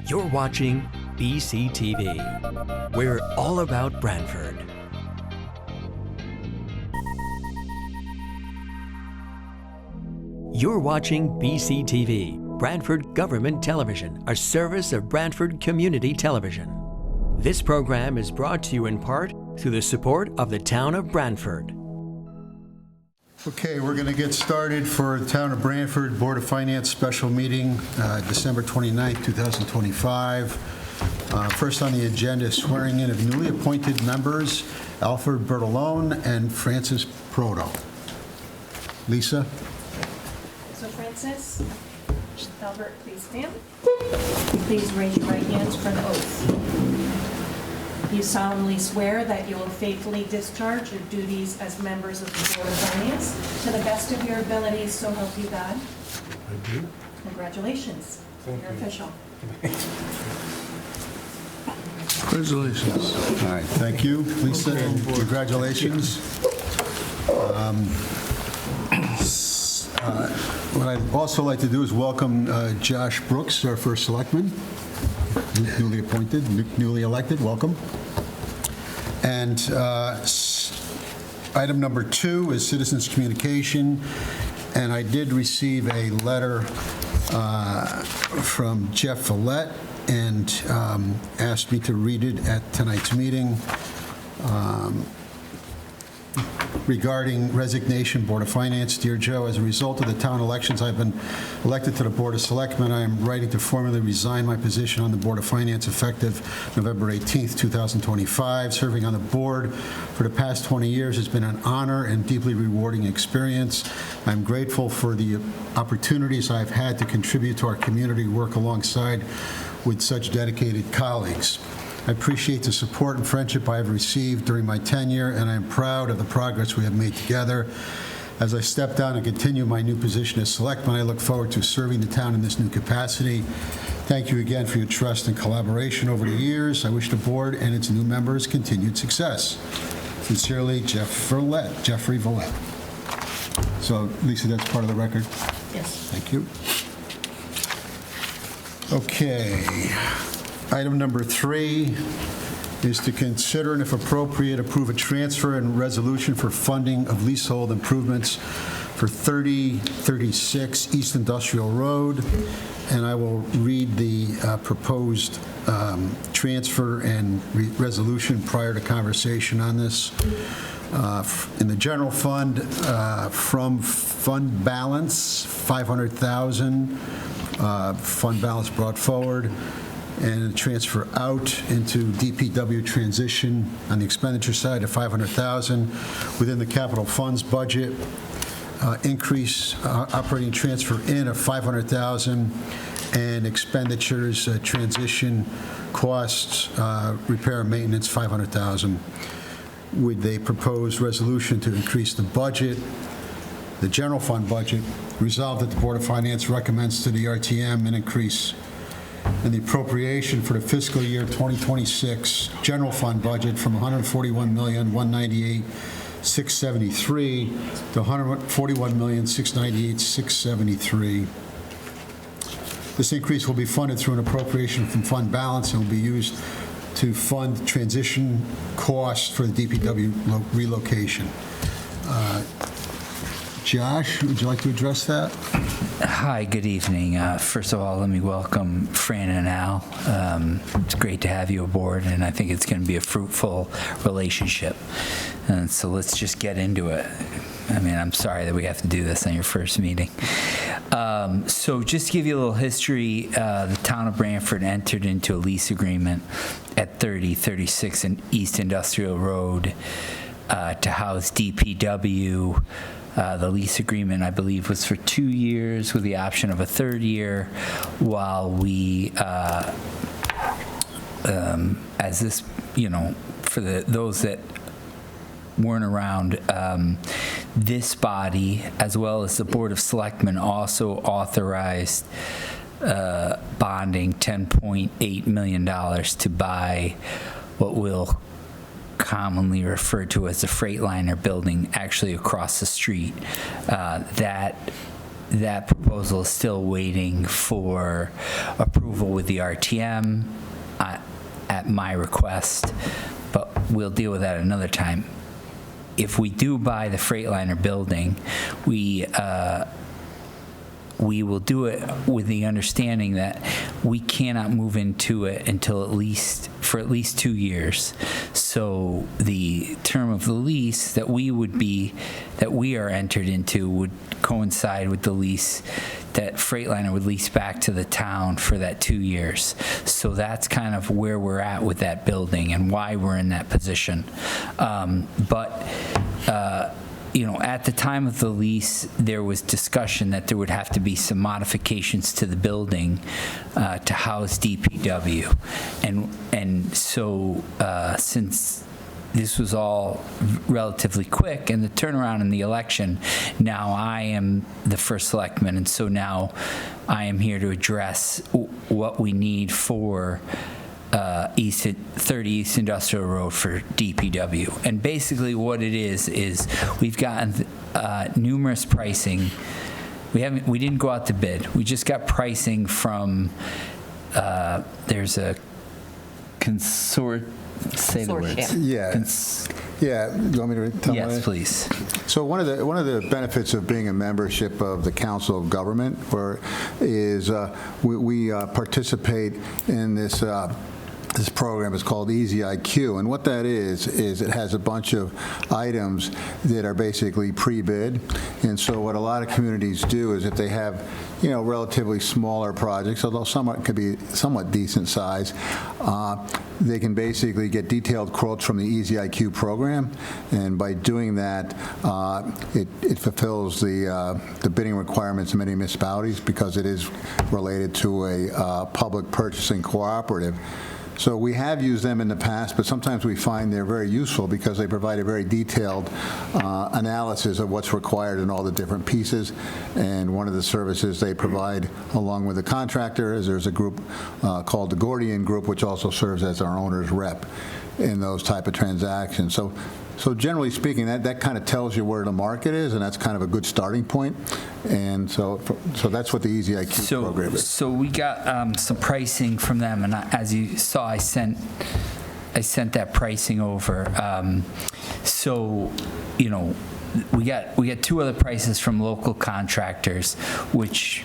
You're watching BCTV. We're all about Branford. You're watching BCTV, Branford Government Television, a service of Branford Community Television. This program is brought to you in part through the support of the town of Branford. Okay, we're going to get started for the Town of Branford Board of Finance special meeting, December 29th, 2025. First on the agenda is swearing in of newly appointed members, Alfred Bertolone and Francis Proto. Lisa? So Francis, Albert, please stand. Please raise your right hands for an oath. You solemnly swear that you will faithfully discharge your duties as members of the Board of Finance to the best of your abilities, so help you God. I do. Congratulations. Thank You're you. official. Congratulations. All right, thank you, Lisa, and congratulations. What I'd also like to do is welcome Josh Brooks, our first selectman, newly appointed, newly elected. Welcome. And item number 2 is citizens communication, and I did receive a letter from Jeff Follett and asked me to read it at tonight's meeting. Regarding resignation, Board of Finance. Dear Joe, as a result of the town elections, I've been elected to the Board of Selectmen. I am writing to formally resign my position on the Board of Finance effective November 18th, 2025. Serving on the board for the past 20 years has been an honor and deeply rewarding experience. I'm grateful for the opportunities I've had to contribute to our community, work alongside with such dedicated colleagues. I appreciate the support and friendship I have received during my tenure, and I am proud of the progress we have made together. As I step down and continue my new position as selectman, I look forward to serving the town in this new capacity. Thank you again for your trust and collaboration over the years. I wish the board and its new members continued success. Sincerely, Jeffrey Villette. So, Lisa, that's part of the record? Yes. Thank you. Okay. Item number 3 is to consider and, if appropriate, approve a transfer and resolution for funding of leasehold improvements for 3036 East Industrial Road. And I will read the proposed transfer and resolution prior to conversation on this. In the general fund, from fund balance, $500,000, fund balance brought forward, and transfer out into DPW transition on the expenditure side of $500,000 within the capital funds budget. Increase operating transfer in of $500,000 and expenditures transition costs, repair and maintenance $500,000. With a proposed resolution to increase the budget, the general fund budget, resolved that the Board of Finance recommends to the RTM an increase in the appropriation for the fiscal year 2026 general fund budget from $141,198,673 to $141,698,673. This increase will be funded through an appropriation from fund balance and will be used to fund transition costs for the DPW relocation. Josh, would you like to address that? Hi, good evening. First of all, let me welcome Fran and Al. It's great to have you aboard, and I think it's going to be a fruitful relationship. And so let's just get into it. I mean, I'm sorry that we have to do this on your first meeting. So just to give you a little history, the town of Branford entered into a lease agreement at 3036 East Industrial Road to house DPW. The lease agreement, I believe, was for 2 years with the option of a third year, while we, as this, for those that weren't around, this body, as well as the Board of Selectmen, also authorized bonding $10.8 million to buy what will commonly referred to as the Freightliner building, actually across the street. That that proposal is still waiting for approval with the RTM at my request, but we'll deal with that another time. If we do buy the Freightliner building, we will do it with the understanding that we cannot move into it until for at least 2 years. So the term of the lease that we are entered into would coincide with the lease that Freightliner would lease back to the town for that 2 years. So that's kind of where we're at with that building and why we're in that position. At the time of the lease, there was discussion that there would have to be some modifications to the building to house DPW. And so since this was all relatively quick and the turnaround in the election, now I am the first selectman, and so now I am here to address what we need for 30 East Industrial Road for DPW. And basically what it is we've gotten numerous pricing. We didn't go out to bid. We just got pricing from, there's a say the words. Yeah. Yeah, you want me to tell Yes, please. So one of the benefits of being a membership of the Council of Government is we participate in this program. Is called Easy IQ, and what that is it has a bunch of items that are basically pre-bid. And so what a lot of communities do is if they have relatively smaller projects, although could be somewhat decent size, they can basically get detailed quotes from the Easy IQ program, and by doing that, it fulfills the bidding requirements of many municipalities because it is related to a public purchasing cooperative. So we have used them in the past, but sometimes we find they're very useful because they provide a very detailed analysis of what's required in all the different pieces. And one of the services they provide along with the contractor is there's a group called the Gordian Group, which also serves as our owner's rep in those type of transactions. So generally speaking, that kind of tells you where the market is, and that's kind of a good starting point. And so that's what the Easy IQ program is. So we got some pricing from them, and as you saw, I sent that pricing over. We got 2 other prices from local contractors, which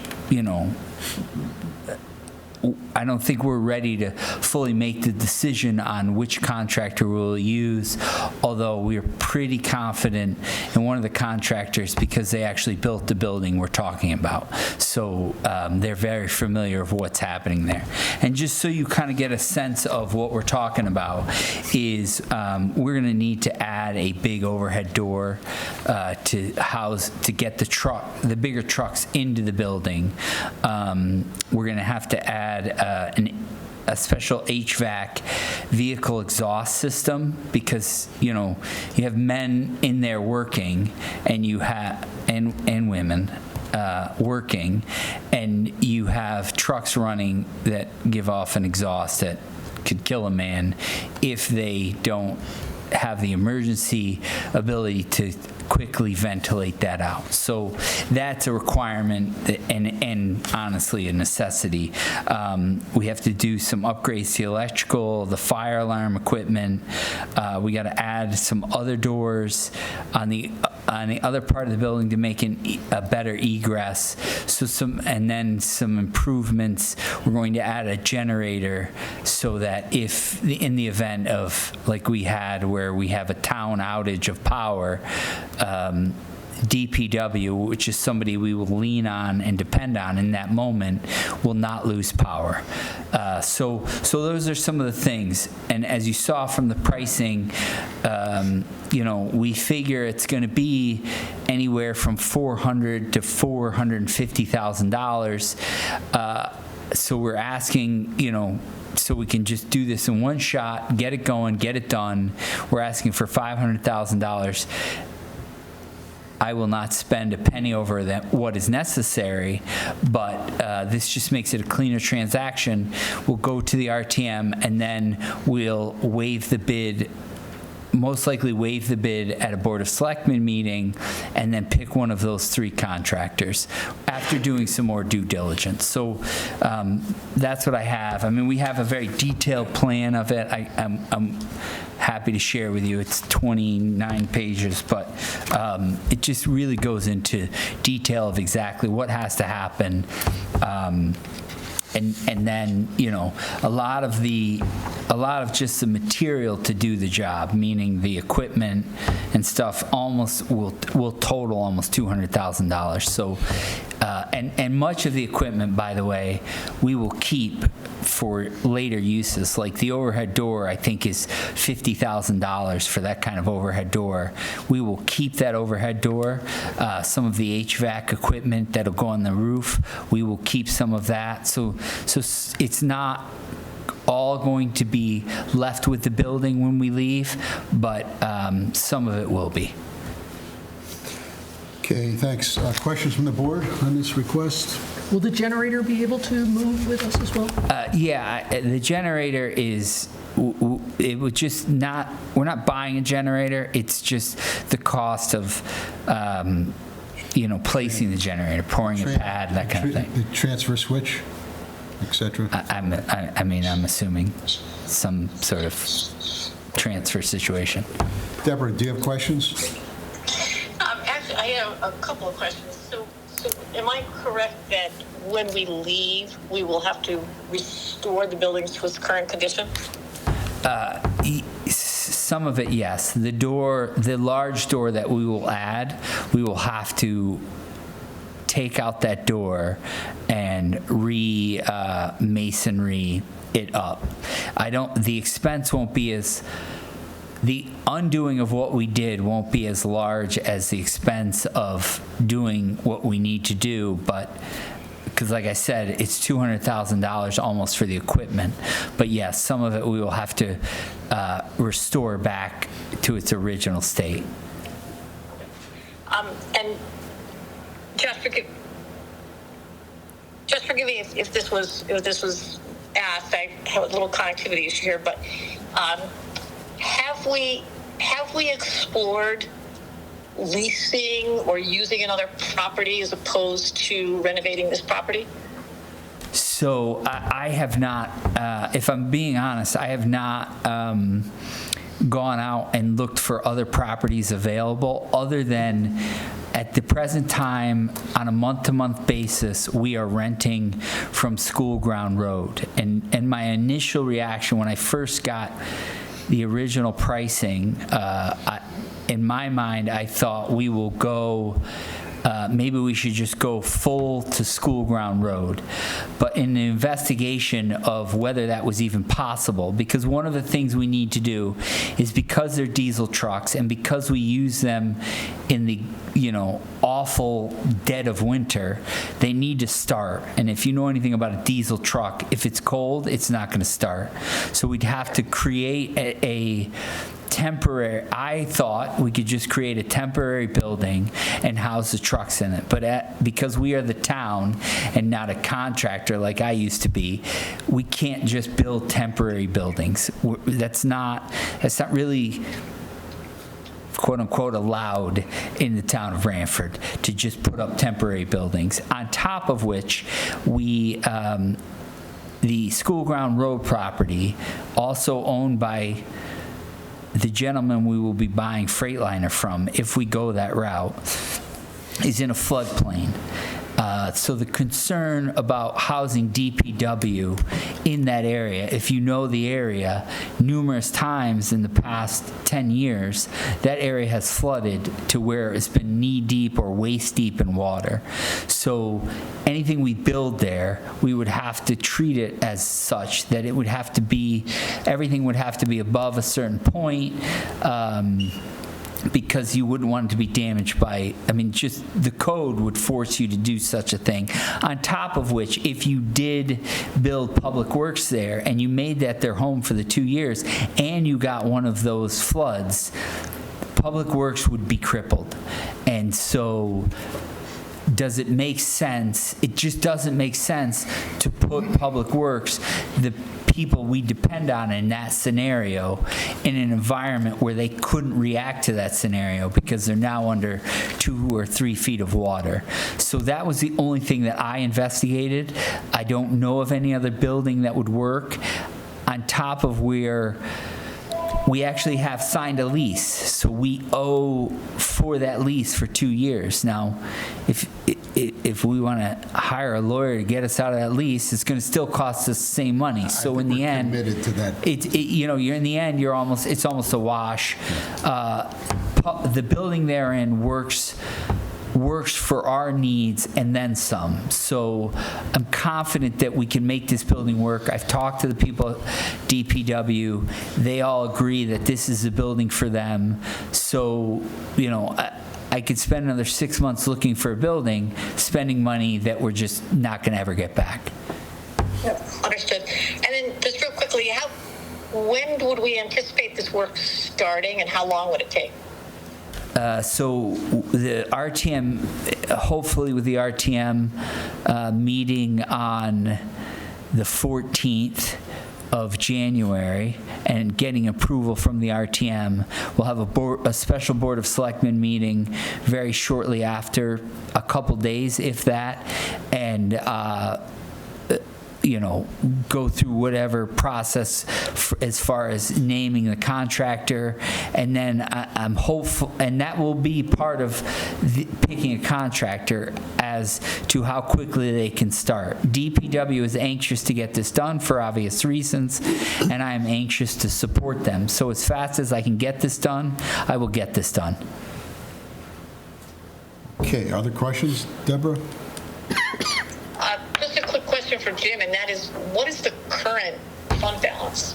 I don't think we're ready to fully make the decision on which contractor we'll use, although we're pretty confident in one of the contractors because they actually built the building we're talking about. So they're very familiar with what's happening there. And just so you kind of get a sense of what we're talking about is we're going to need to add a big overhead door to get the bigger trucks into the building. We're going to have to add a special HVAC vehicle exhaust system because you have men in there working and and women working, and you have trucks running that give off an exhaust that could kill a man if they don't have the emergency ability to quickly ventilate that out. So that's a requirement and honestly a necessity. We have to do some upgrades to the electrical, the fire alarm equipment. We got to add some other doors on the other part of the building to make a better egress. And then some improvements. We're going to add a generator so that if in the event of like we had where we have a town outage of power, DPW, which is somebody we will lean on and depend on in that moment, will not lose power. So those are some of the things. And as you saw from the pricing, we figure it's going to be anywhere from $400,000 to $450,000. So we're asking, so we can just do this in one shot, get it going, get it done. We're asking for $500,000. I will not spend a penny over what is necessary, but this just makes it a cleaner transaction. We'll go to the RTM, and then we'll waive the bid most likely waive the bid at a Board of Selectmen meeting and then pick one of those 3 contractors after doing some more due diligence. So that's what I have. I mean, we have a very detailed plan of it. I'm happy to share with you. It's 29 pages, but it just really goes into detail of exactly what has to happen. And then, you know, a lot of just the material to do the job, meaning the equipment and stuff, almost will total almost $200,000. So, and much of the equipment, by the way, we will keep for later uses. Like the overhead door, I think is $50,000 for that kind of overhead door. We will keep that overhead door. Some of the HVAC equipment that'll go on the roof, we will keep some of that. So it's not all going to be left with the building when we leave, but some of it will be. Okay, thanks. Questions from the board on this request? Will the generator be able to move with us as well? Yeah, the generator is, it would just not, we're not buying a generator, it's just the cost of, you know, placing the generator, pouring a pad, that kind of thing. The transfer switch, et cetera? I mean, I'm assuming some sort of transfer situation. Deborah, do you have questions? Actually, I have a couple of questions. So am I correct that when we leave, we will have to restore the building to its current condition? Some of it, yes. The door, the large door that we will add, we will have to take out that door and masonry it up. The expense won't be as, the undoing of what we did won't be as large as the expense of doing what we need to do, but because like I said, it's $200,000 almost for the equipment. But yes, some of it we will have to restore back to its original state. And just forgive me if this was asked. I have a little connectivity issue here, but have we explored leasing or using another property as opposed to renovating this property? So I have not, if I'm being honest, I have not gone out and looked for other properties available other than at the present time on a month-to-month basis we are renting from School Ground Road. And my initial reaction when I first got the original pricing, in my mind, I thought we will go, maybe we should just go full to School Ground Road. But in the investigation of whether that was even possible, because one of the things we need to do is because they're diesel trucks and because we use them in the, you know, awful dead of winter, they need to start. And if you know anything about a diesel truck, if it's cold, it's not going to start. So we'd have to create a temporary, I thought we could just create a temporary building and house the trucks in it. But because we are the town and not a contractor like I used to be, we can't just build temporary buildings. That's not really quote unquote allowed in the town of Branford to just put up temporary buildings. On top of which we, the School Ground Road property, also owned by the gentleman we will be buying Freightliner from, if we go that route, is in a floodplain. So the concern about housing DPW in that area, if you know the area, numerous times in the past 10 years, that area has flooded to where it's been knee-deep or waist-deep in water. So anything we build there, we would have to treat it as such, that it would have to be, everything would have to be above a certain point, because you wouldn't want it to be damaged by, I mean, just the code would force you to do such a thing. On top of which, if you did build public works there and you made that their home for the 2 years and you got one of those floods, public works would be crippled. And so does it make sense? It just doesn't make sense to put public works, the people we depend on in that scenario in an environment where they couldn't react to that scenario because they're now under 2 or 3 feet of water. So that was the only thing that I investigated. I don't know of any other building that would work on top of where we actually have signed a lease, so we owe for that lease for 2 years. Now, if we want to hire a lawyer to get us out of that lease, it's going to still cost us the same money. So in the end, committed to that. You're in the end, it's almost a wash. The building they're in works for our needs and then some. So I'm confident that we can make this building work. I've talked to the people at DPW. They all agree that this is the building for them. So, I could spend another 6 months looking for a building, spending money that we're just not going to ever get back. Yep, understood. And then just real quickly, when would we anticipate this work starting and how long would it take? So the RTM, hopefully with the RTM meeting on the 14th of January and getting approval from the RTM, we'll have a special Board of Selectmen meeting very shortly after, a couple days, if that, and go through whatever process as far as naming the contractor, and then I'm hopeful, and that will be part of picking a contractor as to how quickly they can start. DPW is anxious to get this done for obvious reasons, and I am anxious to support them. So as fast as I can get this done, I will get this done. Okay, other questions, Deborah? Just a quick question for Jim, and that is, what is the current fund balance?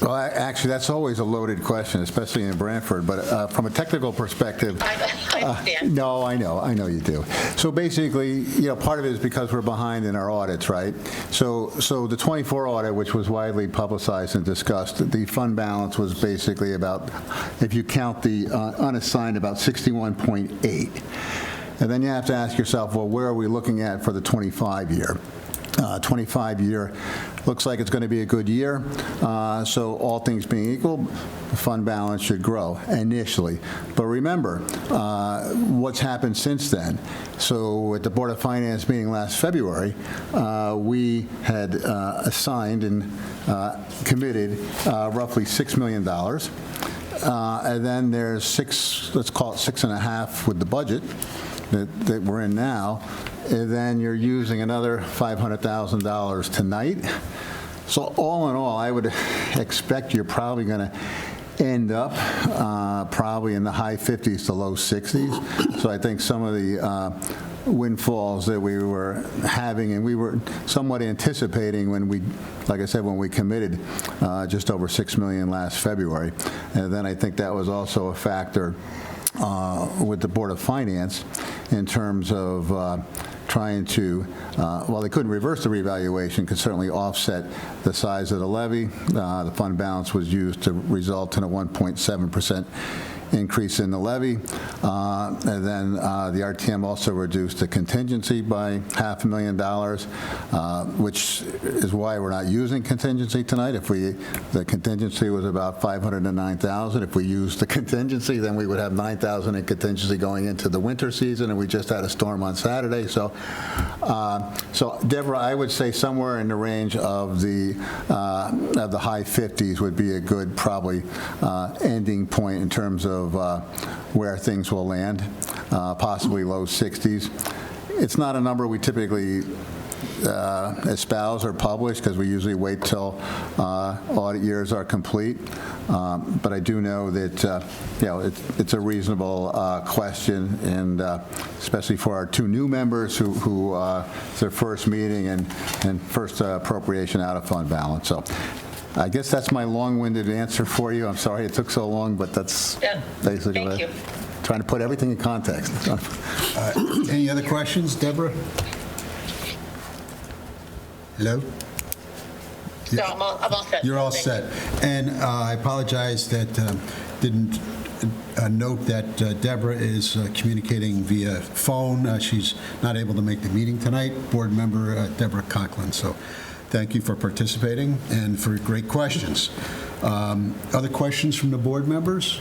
Well, actually, that's always a loaded question, especially in Branford. But from a technical perspective, I understand. no, I know you do. So basically, part of it is because we're behind in our audits, right? So the 24 audit, which was widely publicized and discussed, the fund balance was basically about, if you count the unassigned, about 61.8. And then you have to ask yourself, well, where are we looking at for the 25-year? 25-year looks like it's going to be a good year. So all things being equal, the fund balance should grow initially. But remember, what's happened since then. So at the Board of Finance meeting last February, we had assigned and committed roughly $6 million. And then there's let's call it 6.5 with the budget that we're in now, and then you're using another $500,000 tonight. So all in all, I would expect you're probably going to end up probably in the high 50s to low 60s. So I think some of the windfalls that we were having, and we were somewhat anticipating when we, like I said, when we committed just over $6 million last February. And then I think that was also a factor with the Board of Finance in terms of trying to, while they couldn't reverse the revaluation, could certainly offset the size of the levy. The fund balance was used to result in a 1.7% increase in the levy. And then the RTM also reduced the contingency by $500,000, which is why we're not using contingency tonight. If the contingency was about $509,000. If we used the contingency, then we would have $9,000 in contingency going into the winter season, and we just had a storm on Saturday. So Deborah, I would say somewhere in the range of the high 50s would be a good probably ending point in terms of where things will land, possibly low 60s. It's not a number we typically espouse or publish because we usually wait till audit years are complete. But I do know that it's a reasonable question, and especially for our two new members who it's their first meeting and first appropriation out of fund balance. So I guess that's my long-winded answer for you. I'm sorry it took so long, but that's basically Thank you. Trying to put everything in context. Any other questions, Deborah? Hello? So I'm all set. You're all set. And I apologize that didn't note that Deborah is communicating via phone. She's not able to make the meeting tonight. Board member Deborah Conklin. So thank you for participating and for great questions. Other questions from the board members?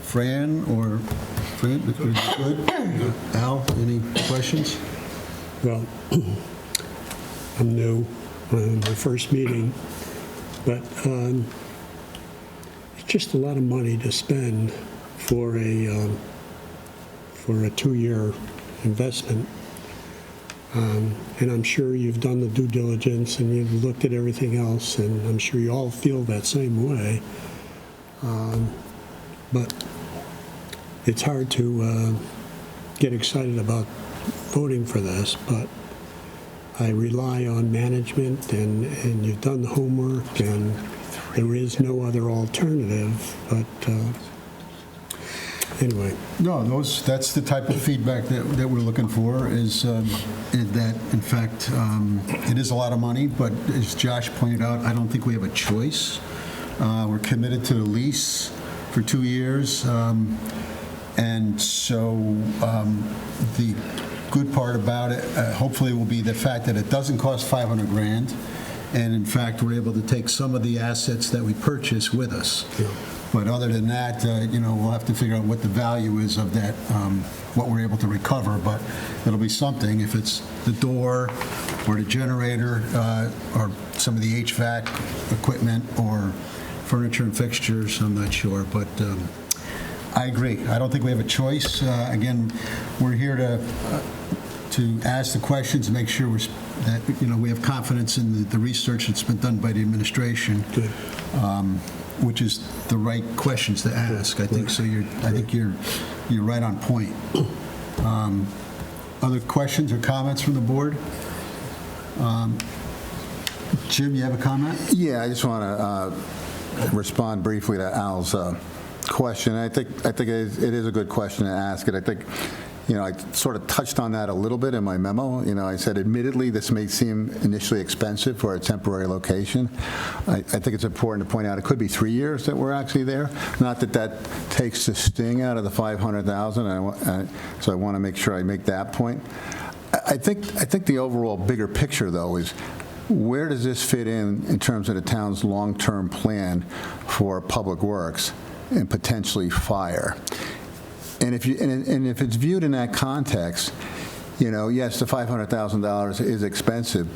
Fran or Fran, good? Al, any questions? Well, I'm new, my first meeting, but it's just a lot of money to spend for a 2-year investment. And I'm sure you've done the due diligence and you've looked at everything else, and I'm sure you all feel that same way. But it's hard to get excited about voting for this, but I rely on management, and you've done the homework, and there is no other alternative. But anyway. No, that's the type of feedback that we're looking for, is that, in fact, it is a lot of money, but as Josh pointed out, I don't think we have a choice. We're committed to the lease for 2 years, and so the good part about it, hopefully, will be the fact that it doesn't cost $500,000, and in fact, we're able to take some of the assets that we purchase with us. Yeah. But other than that, we'll have to figure out what the value is of that, what we're able to recover. But it'll be something if it's the door or the generator or some of the HVAC equipment or furniture and fixtures. I'm not sure, but I agree. I don't think we have a choice. Again, we're here to ask the questions and make sure that we have confidence in the research that's been done by the administration. Good. Which is the right questions to ask. I think so. I think you're right on point. Other questions or comments from the board? Jim, you have a comment? Yeah, I just want to respond briefly to Al's question. I think it is a good question to ask. And I think, I sort of touched on that a little bit in my memo. I said, admittedly, this may seem initially expensive for a temporary location. I think it's important to point out it could be 3 years that we're actually there. Not that takes the sting out of the $500,000. So I want to make sure I make that point. I think the overall bigger picture, though, is where does this fit in terms of the town's long-term plan for public works and potentially fire? And if it's viewed in that context, yes, the $500,000 is expensive,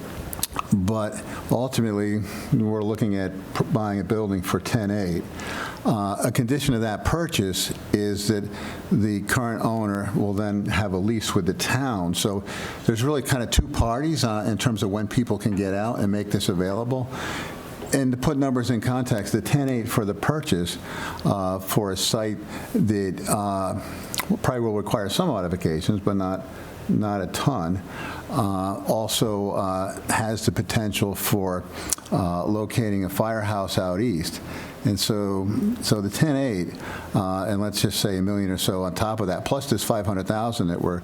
but ultimately we're looking at buying a building for $10.8. A condition of that purchase is that the current owner will then have a lease with the town. So there's really kind of two parties in terms of when people can get out and make this available. And to put numbers in context, the 10.8 for the purchase for a site that probably will require some modifications, but not a ton, also has the potential for locating a firehouse out east. And so the 10.8, and let's just say $1 million or so on top of that, plus this $500,000 that we're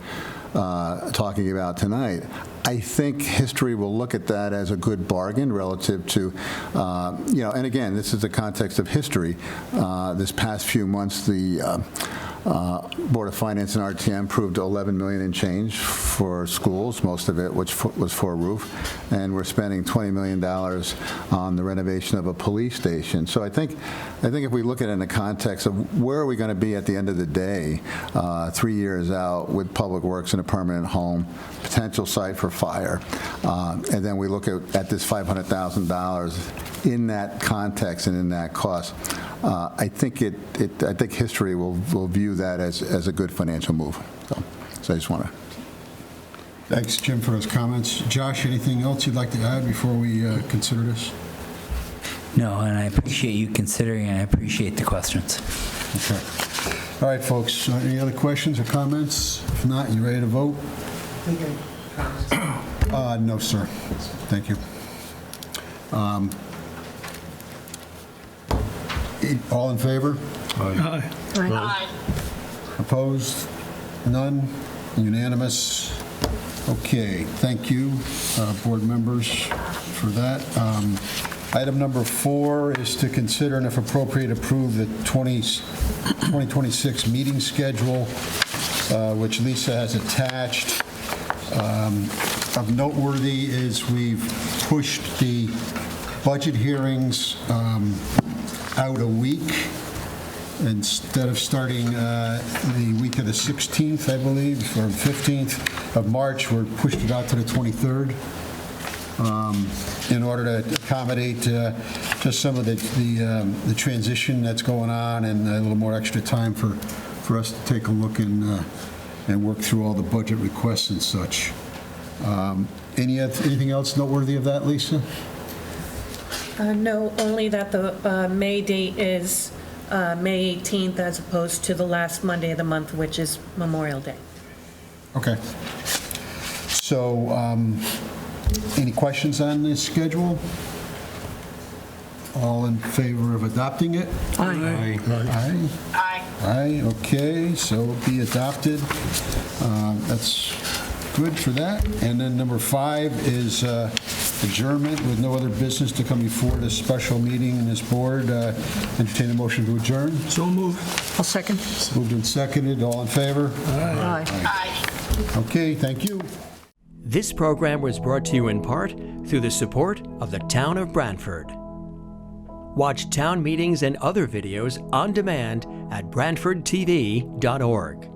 talking about tonight, I think history will look at that as a good bargain relative to, and again, this is the context of history. This past few months, the Board of Finance and RTM approved $11 million and change for schools, most of it which was for a roof, and we're spending $20 million on the renovation of a police station. So I think if we look at it in the context of where are we going to be at the end of the day, 3 years out with public works and a permanent home, potential site for fire, and then we look at this $500,000 in that context and in that cost, I think history will view that as a good financial move. So I just want to. Thanks, Jim, for those comments. Josh, anything else you'd like to add before we consider this? No, and I appreciate you considering, and I appreciate the questions. Okay. All right, folks. Any other questions or comments? If not, you ready to vote? No, sir. Thank you. All in favor? Aye. Aye. Opposed? None? Unanimous? Okay, thank you, board members, for that. Item number 4 is to consider and if appropriate approve the 2026 meeting schedule, which Lisa has attached. Of noteworthy is we've pushed the budget hearings out a week. Instead of starting the week of the 16th, I believe, or 15th of March, we're pushed it out to the 23rd in order to accommodate just some of the transition that's going on and a little more extra time for us to take a look and work through all the budget requests and such. Anything else noteworthy of that, Lisa? No, only that the May date is May 18th as opposed to the last Monday of the month, which is Memorial Day. Okay. So, any questions on this schedule? All in favor of adopting it? Aye. Aye. Aye. Aye, okay, so be adopted. That's good for that. And then number 5 is adjournment with no other business to come before this special meeting in this board. Entertain a motion to adjourn. So moved. I'll second. Moved and seconded, all in favor? Aye. Aye. Okay, thank you. This program was brought to you in part through the support of the Town of Branford. Watch town meetings and other videos on demand at BranfordTV.org.